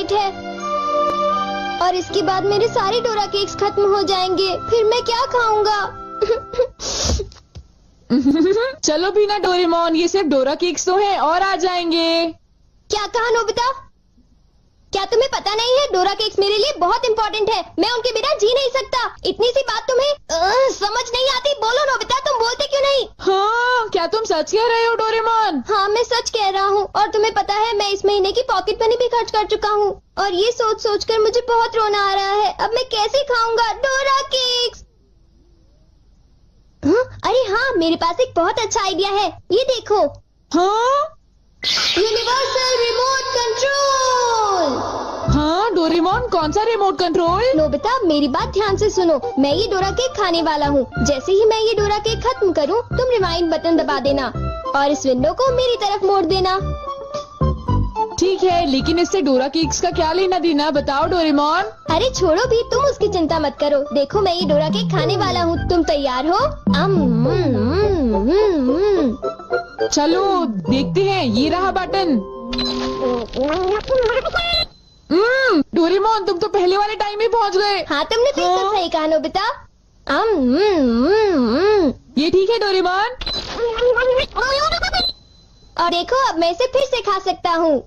Night है और इसके बाद मेरे सारे डोरा केक्स खत्म हो जाएंगे। फिर मैं क्या खाऊंगा? चलो भी ना डोरेमोन, ये सिर्फ डोरा केक्स तो हैं और आ जाएंगे। क्या कहा नोबिता? क्या तुम्हें पता नहीं है डोरा केक्स मेरे लिए बहुत इम्पोर्टेंट है। मैं उनके बिना जी नहीं सकता। इतनी सी बात तुम्हें समझ नहीं आती? बोलो नोबिता, तुम बोलते क्यों नहीं? हाँ, क्या तुम सच कह रहे हो डोरेमोन? हाँ, मैं सच कह रहा हूँ। और तुम्हें पता है मैं इस महीने की पॉकेट मनी भी खर्च कर चुका हूँ और ये सोच सोच कर मुझे बहुत रोना आ रहा है। अब मैं कैसे खाऊंगा डोरा केक्स? अरे हाँ, मेरे पास एक बहुत अच्छा आइडिया है। ये देखो। हाँ? Universal remote control. हाँ डोरेमोन, कौन सा रिमोट कंट्रोल? नोबिता, मेरी बात ध्यान से सुनो। मैं ये डोरा केक खाने वाला हूँ। जैसे ही मैं ये डोरा केक खत्म करूँ, तुम रिवाइंड बटन दबा देना और इस विंडो को मेरी तरफ मोड़ देना। ठीक है, लेकिन इससे डोरा केक्स का क्या लेना देना, बताओ डोरेमोन। अरे छोड़ो भी, तुम उसकी चिंता मत करो। देखो, मैं ये डोरा केक खाने वाला हूँ। तुम तैयार हो? चलो देखते हैं, ये रहा बटन। डोरेमोन, तुम तो पहले वाले टाइम में पहुँच गए। हाँ, तुमने बिल्कुल सही कहा नोबिता। ये ठीक है डोरेमोन। और देखो, अब मैं इसे फिर से खा सकता हूँ।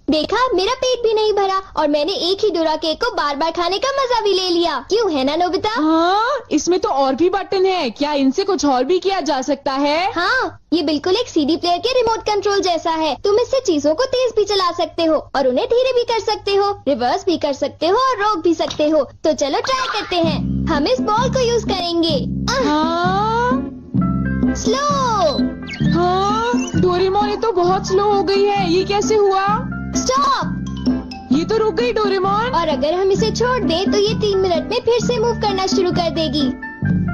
देखा, मेरा पेट भी नहीं भरा और मैंने एक ही डोरा केक को बार बार खाने का मजा भी ले लिया। क्यों, है ना नोबिता? हाँ, इसमें तो और भी बटन है। क्या इनसे कुछ और भी किया जा सकता है? हाँ, ये बिल्कुल एक सीडी प्लेयर के रिमोट कंट्रोल जैसा है। तुम इससे चीजों को तेज भी चला सकते हो और उन्हें धीरे भी कर सकते हो, रिवर्स भी कर सकते हो और रोक भी सकते हो। तो चलो ट्राई करते हैं। हम इस बॉल को यूज करेंगे। स्लो। हाँ डोरेमोन, ये तो बहुत स्लो हो गई है। ये कैसे हुआ? स्टॉप। ये तो रुक गई डोरेमोन। और अगर हम इसे छोड़ दें तो ये 3 मिनट में फिर से मूव करना शुरू कर देगी।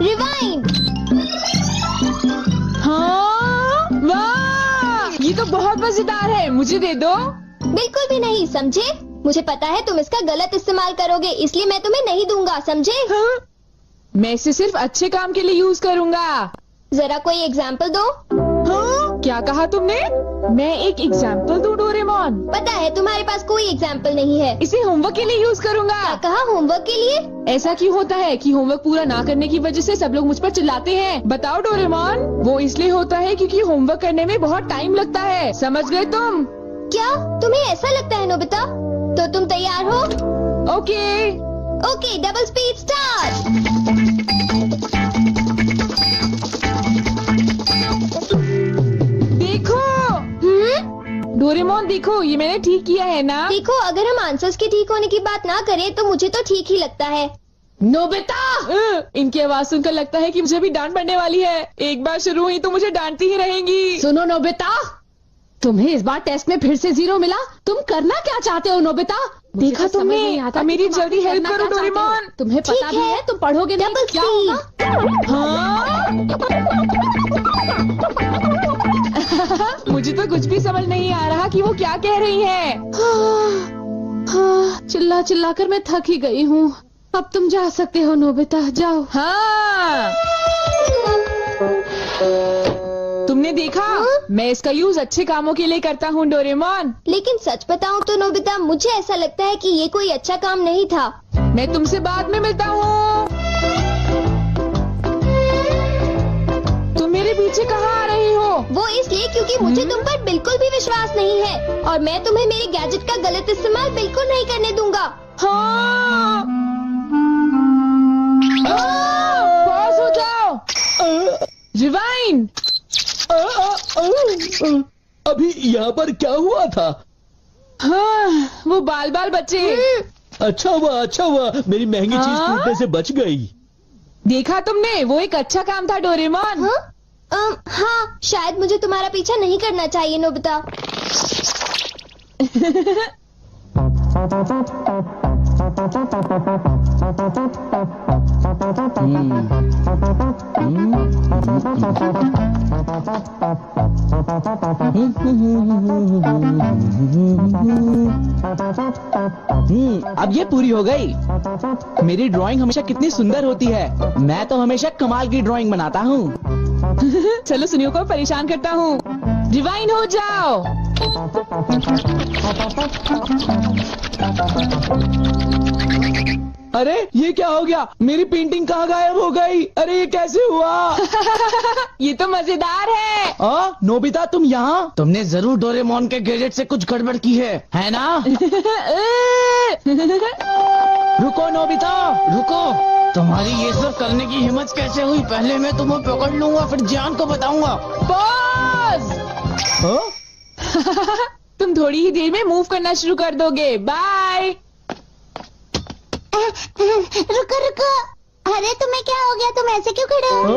रिवाइंड। हाँ, वाह, ये तो बहुत मजेदार है। मुझे दे दो। बिल्कुल भी नहीं, समझे? मुझे पता है तुम इसका गलत इस्तेमाल करोगे, इसलिए मैं तुम्हें नहीं दूंगा, समझे? हाँ? मैं इसे सिर्फ अच्छे काम के लिए यूज करूँगा। जरा कोई एग्जाम्पल दो। हाँ? क्या कहा तुमने? मैं एक एग्जाम्पल दूं डोरेमोन? पता है तुम्हारे पास कोई एग्जाम्पल नहीं है। इसे होमवर्क के लिए यूज करूँगा। क्या कहा, होमवर्क के लिए? ऐसा क्यों होता है कि होमवर्क पूरा ना करने की वजह से सब लोग मुझ पर चिल्लाते हैं? बताओ डोरेमोन। वो इसलिए होता है क्योंकि होमवर्क करने में बहुत टाइम लगता है। समझ गए तुम? क्या तुम्हें ऐसा लगता है नोबिता? तो तुम तैयार हो? Okay. Okay, double speed start. Doraemon देखो, ये मैंने ठीक किया है ना? देखो, अगर हम आंसर्स के ठीक होने की बात ना करें तो मुझे तो ठीक ही लगता है। नोबिता, इनकी आवाज सुनकर लगता है कि मुझे भी डांट पड़ने वाली है। एक बार शुरू हुई तो मुझे डांटती ही रहेंगी। सुनो नोबिता, तुम्हें इस बार टेस्ट में फिर से 0 मिला। तुम करना क्या चाहते हो नोबिता? देखा तुमने? मेरी जल्दी हेल्प करो डोरेमोन। तुम्हें पता भी है तुम पढ़ोगे नहीं तो क्या होगा? हाँ? मुझे तो कुछ भी समझ नहीं आ रहा कि वो क्या कह रही है। चिल्ला चिल्ला कर मैं थक ही गई हूँ। अब तुम जा सकते हो नोबिता, जाओ। हाँ, तुमने देखा? मैं इसका यूज अच्छे कामों के लिए करता हूँ डोरेमोन। लेकिन सच बताऊँ तो नोबिता, मुझे ऐसा लगता है कि ये कोई अच्छा काम नहीं था। मैं तुमसे बाद में मिलता हूँ। तुम मेरे पीछे कहाँ आ रही हो? वो इसलिए क्योंकि मुझे तुम पर बिल्कुल भी विश्वास नहीं है और मैं तुम्हें मेरे गैजेट का गलत इस्तेमाल बिल्कुल नहीं करने दूंगा। हाँ। पॉज हो जाओ। रिवाइंड। अभी यहाँ पर क्या हुआ था? हाँ, वो बाल बाल बचे। अच्छा हुआ मेरी महंगी चीज टूटने से बच गई। देखा तुमने? वो एक अच्छा काम था डोरेमोन। हाँ, शायद मुझे तुम्हारा पीछा नहीं करना चाहिए नोबिता। अब ये पूरी हो गई। मेरी ड्राइंग हमेशा कितनी सुंदर होती है। मैं तो हमेशा कमाल की ड्राइंग बनाता हूँ। चलो सुनियो को परेशान करता हूँ। रिवाइंड हो जाओ। अरे ये क्या हो गया? मेरी पेंटिंग कहाँ गायब हो गई? अरे ये कैसे हुआ? ये तो मजेदार है। नोबिता तुम यहाँ? तुमने जरूर डोरेमोन के गैजेट से कुछ गड़बड़ की है ना? रुको नोबिता, रुको। तुम्हारी ये सब करने की हिम्मत कैसे हुई? पहले मैं तुम्हें पकड़ लूंगा, फिर जान को बताऊंगा। पॉज। तुम थोड़ी ही देर में मूव करना शुरू कर दोगे। बाय। रुको रुको, अरे तुम्हें क्या हो गया? तुम ऐसे क्यों खड़े हो?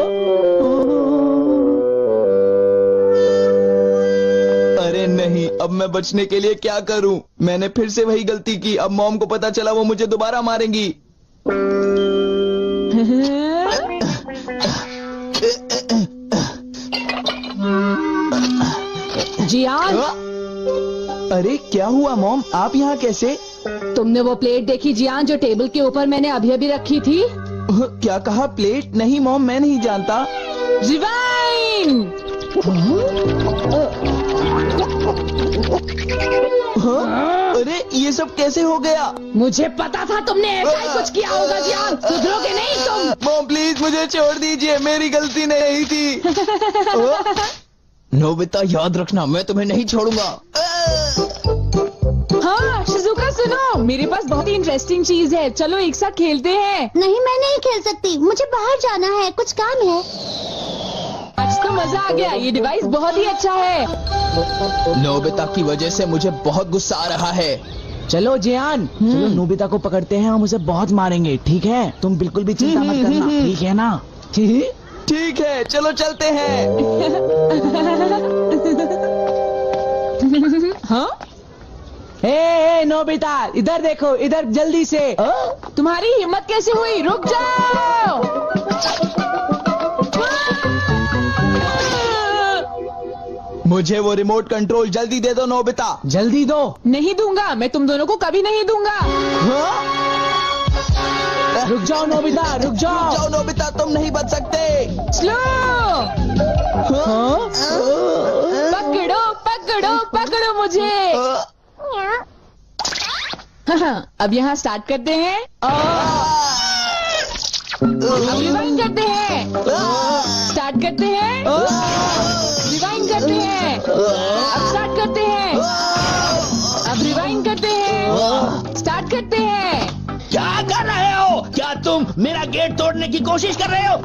अरे नहीं, अब मैं बचने के लिए क्या करूं? मैंने फिर से वही गलती की। अब मॉम को पता चला, वो मुझे दोबारा मारेंगी। जियान, अरे क्या हुआ मॉम, आप यहाँ कैसे? तुमने वो प्लेट देखी जियान जो टेबल के ऊपर मैंने अभी अभी रखी थी? क्या कहा? प्लेट? नहीं मॉम, मैं नहीं जानता। रिवाइन। अरे ये सब कैसे हो गया? मुझे पता था तुमने ऐसा ही कुछ किया होगा जियान। सुधरोगे नहीं तुम। मॉम प्लीज मुझे छोड़ दीजिए, मेरी गलती नहीं थी। नोबिता याद रखना, मैं तुम्हें नहीं छोड़ूंगा। हाँ शिजुका सुनो, मेरे पास बहुत ही इंटरेस्टिंग चीज है। चलो एक साथ खेलते हैं। नहीं, मैं नहीं खेल सकती, मुझे बाहर जाना है, कुछ काम है। आज तो मजा आ गया, ये डिवाइस बहुत ही अच्छा है। नोबिता की वजह से मुझे बहुत गुस्सा आ रहा है। चलो जियान, चलो नोबिता को पकड़ते हैं, हम उसे बहुत मारेंगे। ठीक है? तुम बिल्कुल भी चिंता मत करना, ठीक है ना? ठीक है, चलो चलते हैं। हाँ? ए नोबिता, इधर देखो, इधर जल्दी से। तुम्हारी हिम्मत कैसे हुई? रुक जाओ। मुझे वो रिमोट कंट्रोल जल्दी दे दो नोबिता। जल्दी दो। नहीं दूंगा, मैं तुम दोनों को कभी नहीं दूंगा। रुक जाओ नोबिता, रुक जाओ। जाओ नोबिता, तुम नहीं बच सकते। स्लो। पकड़ो पकड़ो पकड़ो मुझे। अब यहाँ स्टार्ट करते हैं। अब रिवाइंड करते हैं। स्टार्ट करते हैं। रिवाइंड करते हैं। अब स्टार्ट करते हैं। अब रिवाइंड करते हैं। स्टार्ट करते हैं। क्या कर रहे हो? क्या तुम मेरा गेट तोड़ने की कोशिश कर रहे हो?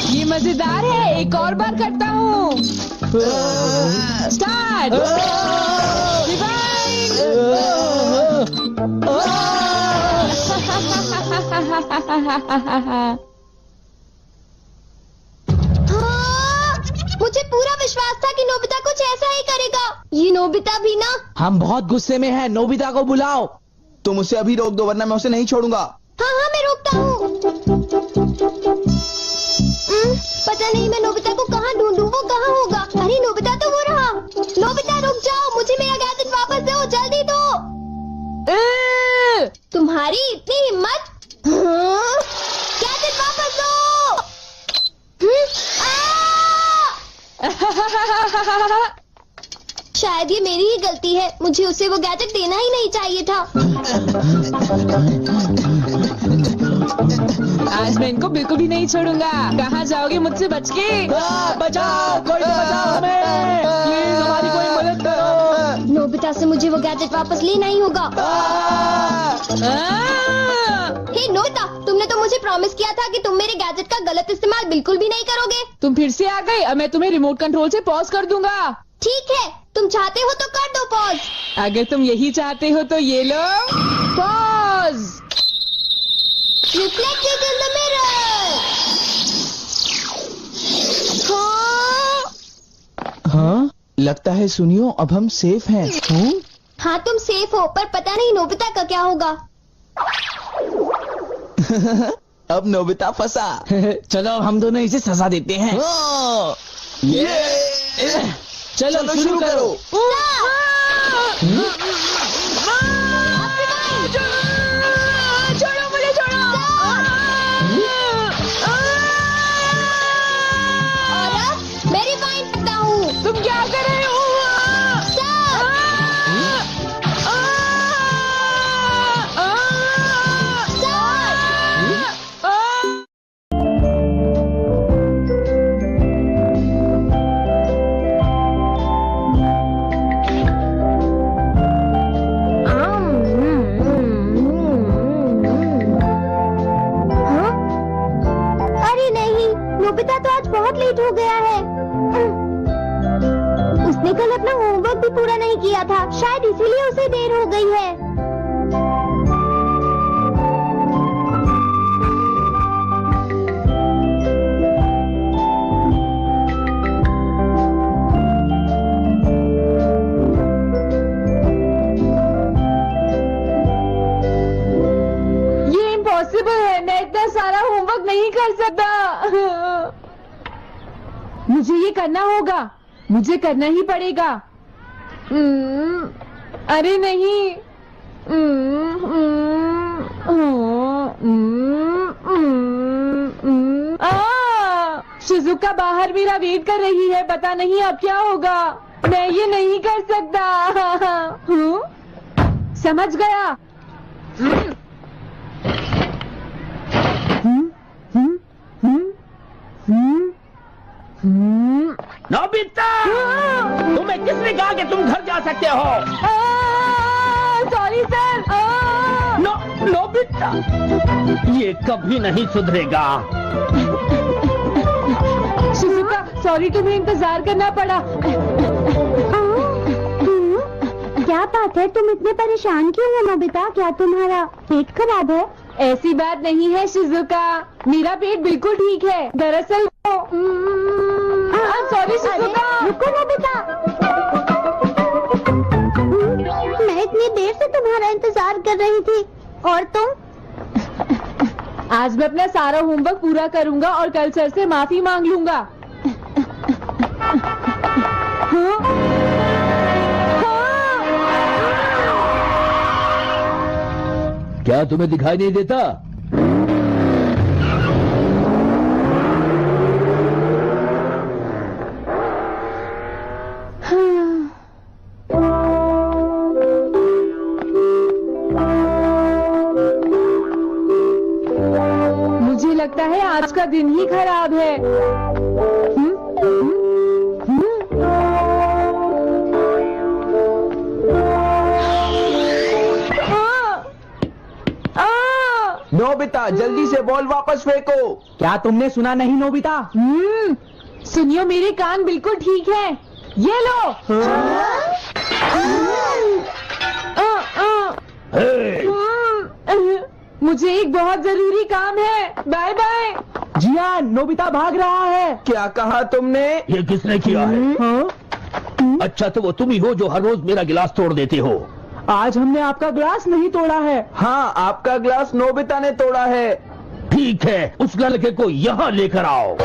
ये मजेदार है, एक और बार करता हूँ। स्टार्ट। मुझे पूरा विश्वास था कि नोबिता कुछ ऐसा ही करेगा। ये नोबिता भी ना। हम बहुत गुस्से में हैं, नोबिता को बुलाओ। तुम उसे अभी रोक दो, वरना मैं उसे नहीं छोड़ूंगा। हाँ हाँ, मैं रोकता हूँ। पता नहीं मैं नोबिता को कहाँ ढूंढूं, वो कहाँ होगा? अरे नोबिता तो वो रहा। नोबिता रुक जाओ, मुझे मेरा गैजेट वापस दो, जल्दी दो। तुम्हारी इतनी हिम्मत? गैजेट वापस दो। शायद ये मेरी ही गलती है, मुझे उसे वो गैजेट देना ही नहीं चाहिए था। आज मैं इनको बिल्कुल भी नहीं छोड़ूंगा। कहाँ जाओगे मुझसे बच के? बचाओ, कोई तो बचाओ हमें, प्लीज हमारी कोई मदद करो। नोबिता से मुझे वो गैजेट वापस लेना ही होगा। हे नोबिता, तुमने तो मुझे प्रॉमिस किया था कि तुम मेरे गैजेट का गलत इस्तेमाल बिल्कुल भी नहीं करोगे। तुम फिर से आ गए। अब मैं तुम्हें रिमोट कंट्रोल से पॉज कर दूंगा। ठीक है, तुम चाहते हो तो कर दो पॉज। अगर तुम यही चाहते हो तो ये लो pause. Reflected in the mirror. हाँ, लगता है सुनियो, अब हम सेफ हैं। हाँ तुम सेफ हो, पर पता नहीं नोबिता का क्या होगा। अब नोबिता फंसा। चलो हम दोनों इसे सजा देते हैं। चलो शुरू करो। छोड़ो मुझे, छोड़ो। और अब मैं रिवाइंड करता हूँ। तुम क्या कर रहे नहीं किया था, शायद इसीलिए उसे देर हो गई है। ये इम्पॉसिबल है, मैं इतना सारा होमवर्क नहीं कर सकता। मुझे ये करना होगा, मुझे करना ही पड़ेगा। अरे नहीं। शिजुका बाहर मेरा वेट कर रही है, पता नहीं अब क्या होगा। मैं ये नहीं कर सकता। समझ गया। नोबिता, तुम्हें किसने कहा कि तुम घर जा सकते हो? Sorry sir. नोबिता, ये कभी नहीं सुधरेगा। शिजुका, सॉरी तुम्हें इंतजार करना पड़ा। क्या बात है, तुम इतने परेशान क्यों हो नोबिता? क्या तुम्हारा पेट खराब है? ऐसी बात नहीं है शिजुका, मेरा पेट बिल्कुल ठीक है। दरअसल सॉरी शिजुका। रुको नोबिता, मैं इतनी देर से तुम्हारा इंतजार कर रही थी, और तुम? आज मैं अपना सारा होमवर्क पूरा करूंगा और कल सर से माफी मांग लूंगा। हाँ? क्या तुम्हें दिखाई नहीं देता? मुझे लगता है आज का दिन ही खराब है। नोबिता, जल्दी से बॉल वापस फेंको। क्या तुमने सुना नहीं नोबिता? सुनियो, मेरे कान बिल्कुल ठीक है। ये लो। मुझे एक बहुत जरूरी काम है। Bye bye. जियान, नोबिता भाग रहा है। क्या कहा तुमने? ये किसने किया है? अच्छा, तो वो तुम ही हो जो हर रोज मेरा गिलास तोड़ देते हो। आज हमने आपका ग्लास नहीं तोड़ा है। हाँ, आपका ग्लास नोबिता ने तोड़ा है। ठीक है, उस लड़के को यहाँ लेकर आओ।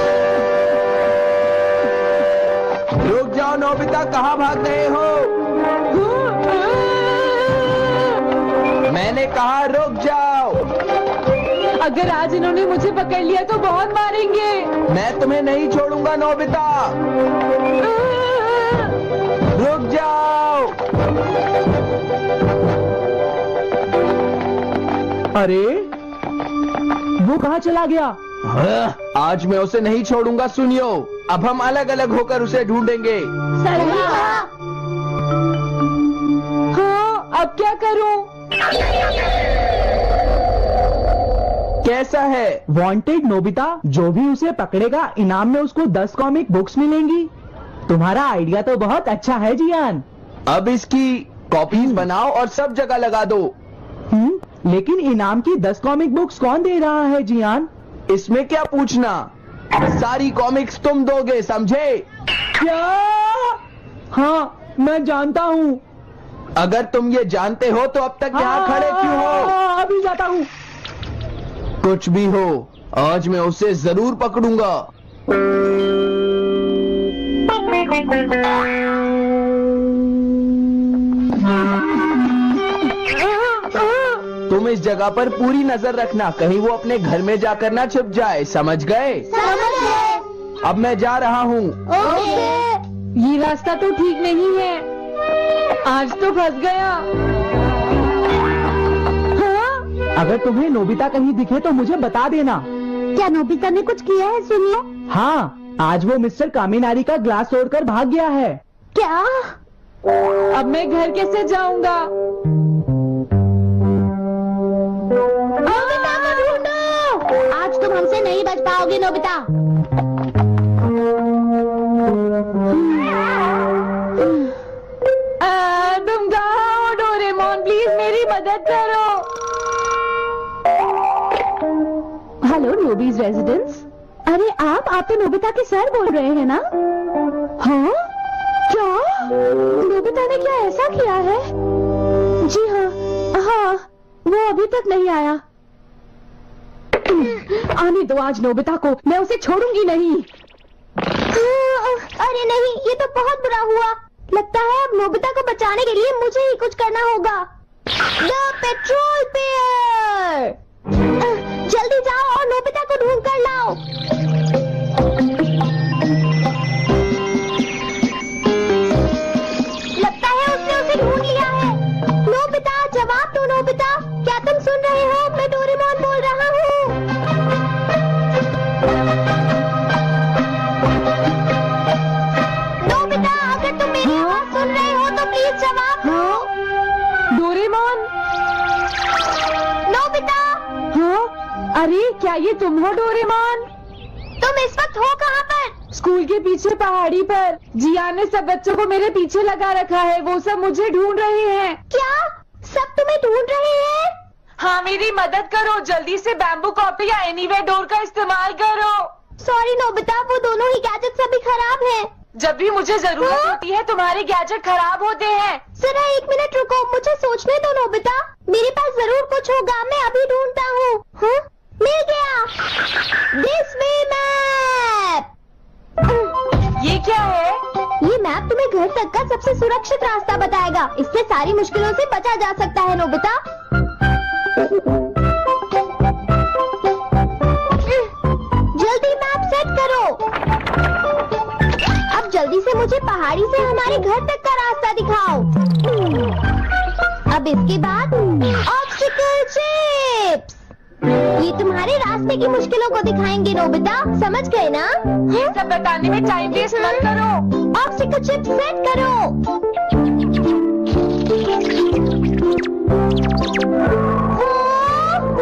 रुक जाओ नोबिता, कहाँ भाग रहे हो? मैंने कहा रुक जाओ। अगर आज इन्होंने मुझे पकड़ लिया तो बहुत मारेंगे। मैं तुम्हें नहीं छोड़ूंगा नोबिता, रुक जाओ। अरे वो कहाँ चला गया? आज मैं उसे नहीं छोड़ूंगा। सुनियो, अब हम अलग अलग होकर उसे ढूंढेंगे। हाँ, अब क्या करूं? कैसा है? वांटेड नोबिता, जो भी उसे पकड़ेगा इनाम में उसको 10 कॉमिक बुक्स मिलेंगी। तुम्हारा आइडिया तो बहुत अच्छा है जियान। अब इसकी कॉपीज बनाओ और सब जगह लगा दो। लेकिन इनाम की 10 कॉमिक बुक्स कौन दे रहा है जियान? इसमें क्या पूछना, सारी कॉमिक्स तुम दोगे, समझे? क्या? हाँ, मैं जानता हूँ। अगर तुम ये जानते हो तो अब तक यहाँ खड़े क्यों हो? अभी जाता हूँ। कुछ भी हो, आज मैं उसे जरूर पकड़ूंगा। तुम इस जगह पर पूरी नजर रखना, कहीं वो अपने घर में जाकर ना छिप जाए, समझ गए? अब मैं जा रहा हूँ। ये रास्ता तो ठीक नहीं है, आज तो फंस गया। हाँ? अगर तुम्हें नोबिता कहीं दिखे तो मुझे बता देना। क्या नोबिता ने कुछ किया है? सुनियो। हाँ, आज वो मिस्टर कामिनारी का ग्लास तोड़कर भाग गया है। क्या? अब मैं घर कैसे जाऊंगा? नोबिता को ढूंढो। आज तुम हमसे नहीं बच पाओगे नोबिता। टोबीज रेजिडेंस। अरे आप तो नोबिता के सर बोल रहे हैं ना? हाँ? क्या नोबिता ने क्या ऐसा किया है? जी हाँ, वो अभी तक नहीं आया। आने दो आज नोबिता को, मैं उसे छोड़ूंगी नहीं। अरे नहीं, ये तो बहुत बुरा हुआ। लगता है अब नोबिता को बचाने के लिए मुझे ही कुछ करना होगा। द पेट्रोल पेयर, जल्दी जाओ और नोबिता को ढूंढ कर लाओ। लगता है उसने उसे ढूंढ लिया है। नोबिता, जवाब दो नोबिता, क्या तुम सुन रहे हो? मैं डोरेमोन बोल रहा हूँ। नोबिता, अगर तुम मेरी आवाज सुन रहे हो तो प्लीज जवाब दो। डोरेमोन? नोबिता, हाँ? अरे क्या ये तुम हो डोरेमोन? तुम इस वक्त हो कहाँ पर? स्कूल के पीछे पहाड़ी पर। जियान ने सब बच्चों को मेरे पीछे लगा रखा है, वो सब मुझे ढूंढ रहे हैं। क्या सब तुम्हें ढूंढ रहे हैं? हाँ, मेरी मदद करो, जल्दी से बैम्बू कॉपी या एनीवेयर डोर का इस्तेमाल करो। सॉरी नोबिता, वो दोनों ही गैजेट्स अभी खराब हैं। जब भी मुझे जरूरत होती है तुम्हारे गैजेट खराब होते हैं। जरा एक मिनट रुको, मुझे सोचने दो नोबिता। मेरे पास जरूर कुछ होगा, मैं अभी ढूंढता हूँ। हाँ? मिल गया, दिस वे मैप। ये क्या है? ये मैप तुम्हें घर तक का सबसे सुरक्षित रास्ता बताएगा। इससे सारी मुश्किलों से बचा जा सकता है नोबिता। जल्दी मैप सेट करो। अब जल्दी से मुझे पहाड़ी से हमारे घर तक का रास्ता दिखाओ। अब इसके बाद ऑब्स्टिकल चिप्स, ये तुम्हारे रास्ते की मुश्किलों को दिखाएंगे नोबिता, समझ गए ना? ये सब बताने में टाइम वेस्ट मत करो। ऑब्स्टिकल चिप्स सेट करो।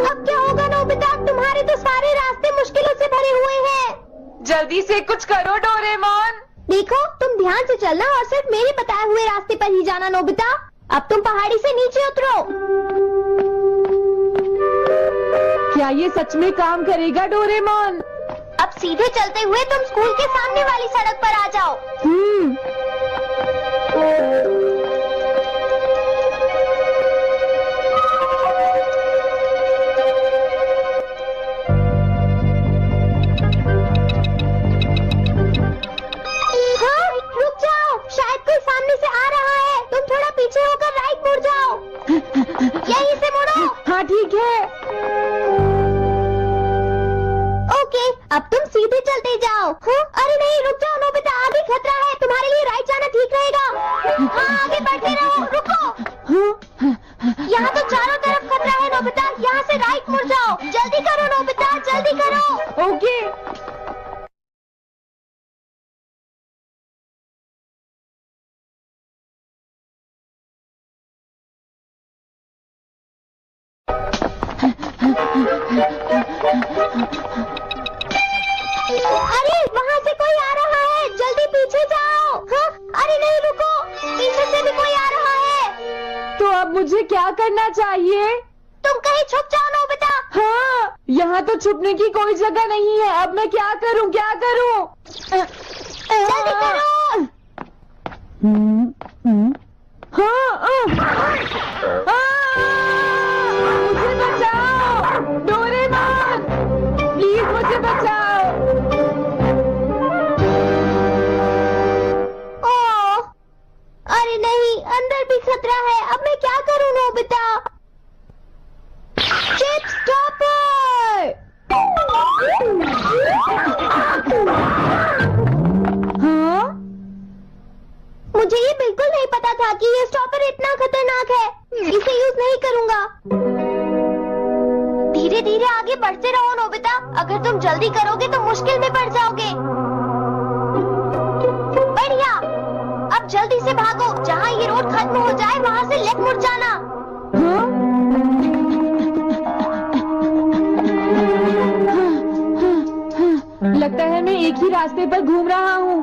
अब क्या होगा नोबिता? तुम्हारे तो सारे रास्ते मुश्किलों से भरे हुए हैं। जल्दी से कुछ करो डोरेमोन। देखो, तुम ध्यान से चलना और सिर्फ मेरे बताए हुए रास्ते पर ही जाना नोबिता। अब तुम पहाड़ी से नीचे उतरो। क्या ये सच में काम करेगा डोरेमोन? अब सीधे चलते हुए तुम स्कूल के सामने वाली सड़क पर आ जाओ। हाँ, रुक जाओ, शायद कोई सामने से आ रहा है। तुम थोड़ा पीछे होकर राइट मुड़ जाओ। यहीं से मुड़ो। हाँ ठीक है। ओके, अब तुम सीधे चलते जाओ। हाँ? अरे नहीं, रुक जाओ नोबिता, आगे खतरा है। तुम्हारे लिए राइट जाना ठीक रहेगा। हाँ, आगे बढ़ते रहो। रुको, यहाँ तो चारों तरफ खतरा है नोबिता, यहाँ से राइट मुड़ जाओ। जल्दी करो नोबिता, जल्दी करो। ओके। अरे वहाँ से कोई आ रहा है, जल्दी पीछे जाओ। हाँ? अरे नहीं, रुको, पीछे से भी कोई आ रहा है। तो अब मुझे क्या करना चाहिए? तुम कहीं छुप जाओ नोबिता। हाँ, यहाँ तो छुपने की कोई जगह नहीं है। अब मैं क्या करूँ, क्या करूँ? जल्दी करो। मुझे बचाओ डोरेमोन, प्लीज मुझे बचाओ। ओह, अरे नहीं, अंदर भी खतरा है। अब मैं क्या करूँ नोबिता? Chip stopper. हाँ? मुझे ये बिल्कुल नहीं पता था कि ये स्टॉपर इतना खतरनाक है। इसे यूज नहीं करूँगा। धीरे धीरे आगे बढ़ते रहो नोबिता, अगर तुम जल्दी करोगे तो मुश्किल में पड़ जाओगे। बढ़िया, अब जल्दी से भागो। जहाँ ये रोड खत्म हो जाए वहाँ से लेफ्ट मुड़ जाना। लगता है मैं एक ही रास्ते पर घूम रहा हूँ।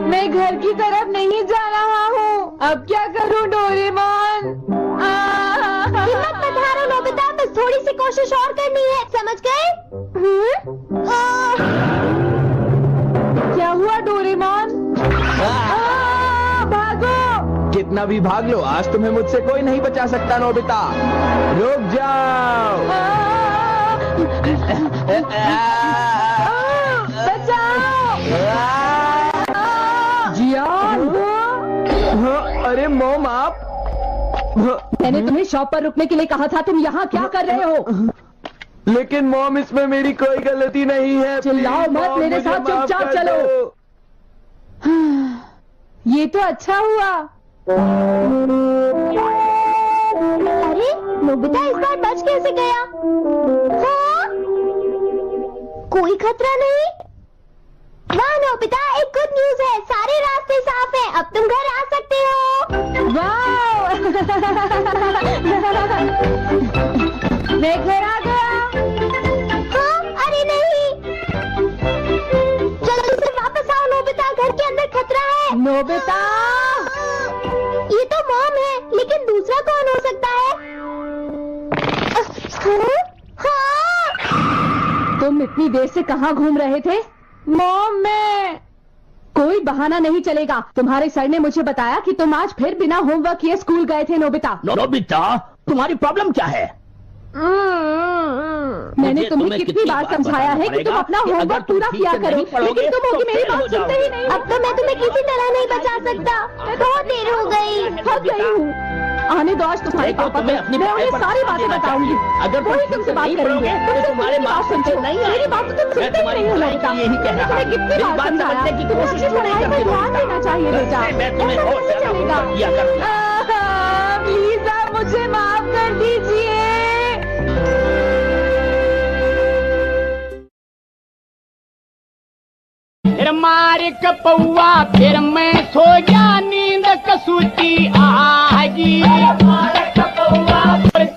मैं घर की तरफ नहीं जा रहा हूँ। अब क्या करूँ डोरेमोन? हिम्मत मत हारो नोबिता, बस थोड़ी सी कोशिश और करनी है, समझ गए? क्या हुआ डोरेमोन? भागो! कितना भी भाग लो, आज तुम्हें मुझसे कोई नहीं बचा सकता नोबिता। रुक जाओ। बचाओ! जियान! अरे मॉम आप। मैंने तुम्हें शॉप पर रुकने के लिए कहा था, तुम यहाँ क्या कर रहे हो? लेकिन मॉम इसमें मेरी कोई गलती नहीं है। चिल्लाओ प्लीज, मत, मॉम, मेरे मुझे साथ माफ चुपचाप कर चलो। दो। ये तो अच्छा हुआ। अरे नोबिता इस बार बच कैसे गया? हाँ? कोई खतरा नहीं? वाह नोबिता, एक गुड न्यूज है, सारे रास्ते साफ हैं, अब तुम घर आ सकते हो। वाह! मैं घर आ गया। हाँ? अरे नहीं, जल्दी से वापस आओ नोबिता, घर के अंदर खतरा है। नोबिता! ये तो मॉम है, लेकिन दूसरा कौन हो सकता है? हाँ? तुम इतनी देर से कहाँ घूम रहे थे? मॉम, मैं कोई बहाना नहीं चलेगा। तुम्हारे सर ने मुझे बताया कि तुम आज फिर बिना होमवर्क किए स्कूल गए थे नोबिता। नोबिता, तुम्हारी प्रॉब्लम क्या है? मैंने तुम्हें कितनी बार समझाया है कि तुम अपना होमवर्क पूरा किया करो, लेकिन तुम होगी मेरी बात सुनते ही नहीं। अब तो मैं तुम्हें किसी तरह नहीं बचा सकता, बहुत देर हो गई। थक गई हूँ। आने दो आज तुम्हारे पापा को, मैं उन्हें सारी बातें बताऊंगी। अगर वही तुमसे बात करेंगे, तुम तुम्हारे बात सुनते हो, मेरी बात तो तुम सुनते ही नहीं हो नोबिता। यही कह रहा तुम्हें कितनी बार समझाया कि तुम्हें अपनी पढ़ाई पर ध्यान देना चाहिए बेटा। मैं तुम्हें ऐसा और नहीं चलेगा। किया करूंगा। प्लीज आप मुझे माफ कर दीजिए। फिर मार कपौआ, फिर मैं सो जा, नींद कसूती आगी।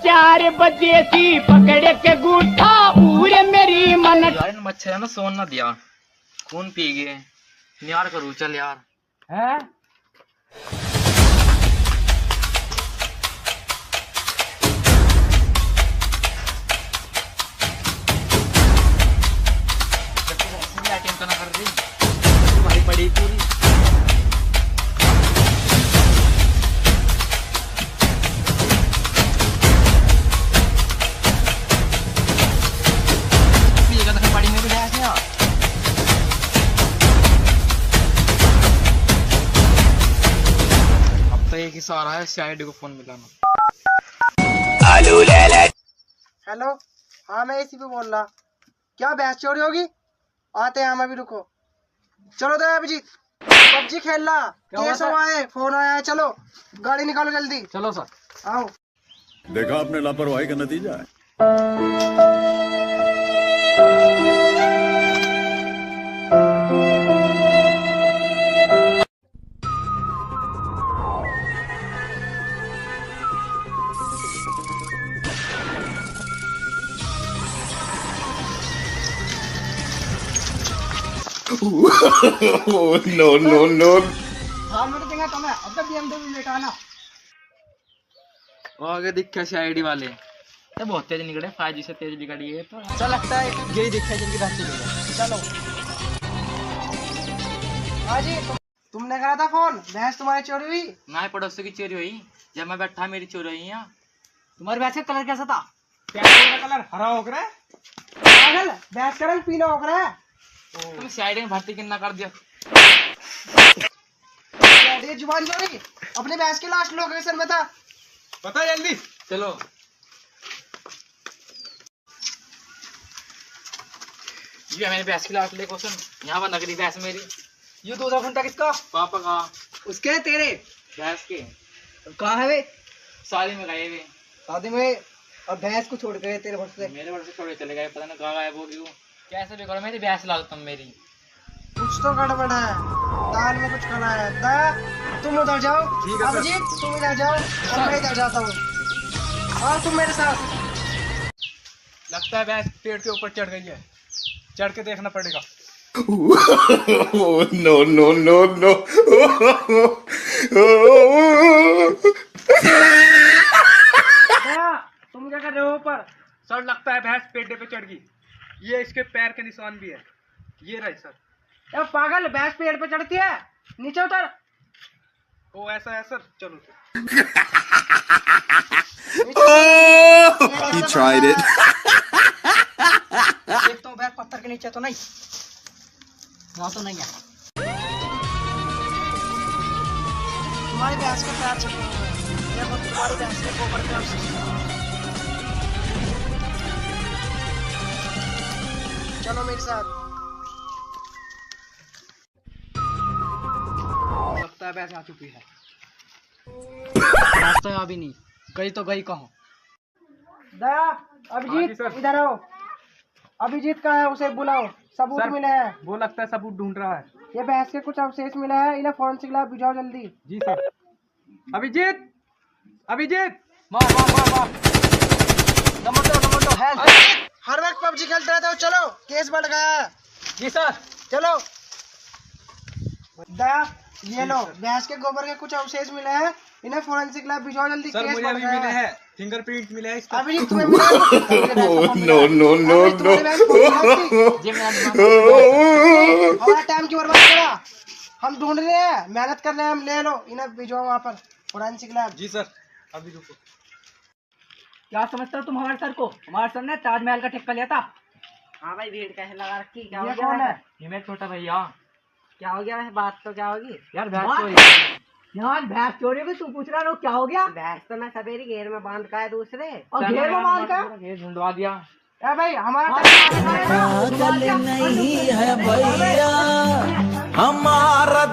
4 बजे सी पकड़ के गूठा, पूरे मेरी मन। यार मच्छर है ना, सोन ना दिया, खून पी गए। यार करूँ चल यार। है टेंशन ना कर रही, तुम्हारी पड़ी पूरी। पड़ी मेरी भैंस यहाँ। अब तो एक ही सहारा है, सीआईडी को फोन मिलाना। हेलो, हाँ मैं इसी पे बोल रहा। क्या भैंस चोरी होगी? आते हैं हम अभी, रुको। चलो दे अभिजीत, पबजी खेल रहा, केस हुआ है, फोन आया है, चलो गाड़ी निकालो जल्दी। चलो सर। आओ। देखा आपने लापरवाही का नतीजा है। No no no. हाँ मैं तो देंगे तुम्हें, अब तक BMW लेटा ना। वो आगे दिखे सीआईडी वाले, ये बहुत तेज निकले, 5G से तेज निकली है तो। अच्छा लगता है यही दिखा, जल्दी बात चलेगा। चलो हाँ जी, तुमने कहा था फोन, भैंस तुम्हारी चोरी हुई? ना पड़ोसी की चोरी हुई, जब मैं बैठा मेरी चोरी हुई यहाँ। तुम्हारी भैंस का कलर कैसा था? भैंस का कलर हरा हो रहा है। पागल, भैंस का रंग पीला हो रहा है। तुम सीआईडी में भर्ती कितना कर दिया? ये जुबान चोरी अपने भैंस की लास्ट लोकेशन में था, बता जल्दी। चलो ये मेरी भैंस की लास्ट ले क्वेश्चन, यहाँ पर नगरी भैंस मेरी। ये 2 घंटा किसका? पापा का। उसके तेरे भैंस के कहाँ है वे? शादी में गए वे। शादी में, और भैंस को छोड़ गए तेरे भरोसे। मेरे भरोसे छोड़े चले गए, पता नहीं कहाँ गायब हो गई वो। कैसे भी करो मेरी भैंस ला दो तुम मेरी। कुछ तो गड़बड़ है, दाल में कुछ खाना है। दया तुम उधर जाओ, अभिजीत तुम इधर जाओ, और मैं इधर जाता हूँ। और तुम मेरे साथ। लगता है भैंस पेड़ के ऊपर चढ़ गई है, चढ़ के देखना पड़ेगा। No no no no. Daya तुम क्या कर रहे हो ऊपर? सर लगता है भैंस पेड़े पे चढ़ गई। ये इसके पैर के निशान भी है, ये रहे सर। ए पागल, भैंस पेड़ पे चढ़ती है, नीचे उतर। ओ ऐसा है सर, चलो He tried it. देखता हूँ भैंस पत्थर के नीचे तो नहीं, वहाँ तो नहीं है। तुम्हारी भैंस के पैर चढ़ते हैं, देखो तुम्हारी भैंस के गोबर के अवशेष। चलो मेरे साथ। लगता है भैंस आ चुकी है। रास्ते में अभी नहीं गई, तो गई कहो। दया, हाँ जी अभिजीत सर। इधर आओ। अभिजीत का है, उसे बुलाओ, सबूत सर। मिले हैं। वो लगता है सबूत ढूंढ रहा है। ये भैंस के कुछ अवशेष मिले हैं, इन्हें फोरेंसिक लैब भिजवाओ जल्दी। जी सर। अभिजीत, अभिजीत, मार मार मार मार। Tomato help. हर वक्त पबजी खेलते रहते हो, चलो केस बढ़ गया है। जी सर। चलो दया, ये लो भैंस के गोबर के कुछ अवशेष मिले हैं, इन्हें फोरेंसिक लैब भिजवाओ जल्दी। सर केस मुझे बढ़ भी गया मिले है। हैं, फिंगरप्रिंट मिले हैं इसका। अभिजीत तुम्हें मिला है? No. हमारा टाइम क्यों बर्बाद करा? हम ढूंढ रहे हैं, मेहनत कर रहे हैं, हम ले लो इन्हें भिजवाओ वहाँ पर फोरेंसिक लैब। जी सर, अभी रुको। क्या समझते हो तुम हमारे सर को? हमारे सर ने ताजमहल का ठेका लिया था। हाँ भाई, भीड़ कैसे लगा रखी? क्या हो ये गया? कौन है? ये मेरा छोटा भैया। क्या हो गया? बात तो क्या होगी यार? भैंस बात- चोरी। यार भैंस चोरी होगी, तू पूछ रहा है क्या हो गया? भैंस तो मैं सवेरे घेर में बांध का है दूसरे, और घेर में बांध का ये ढूंढवा दिया। ए भाई हमारा पागल नहीं है भैया हमारा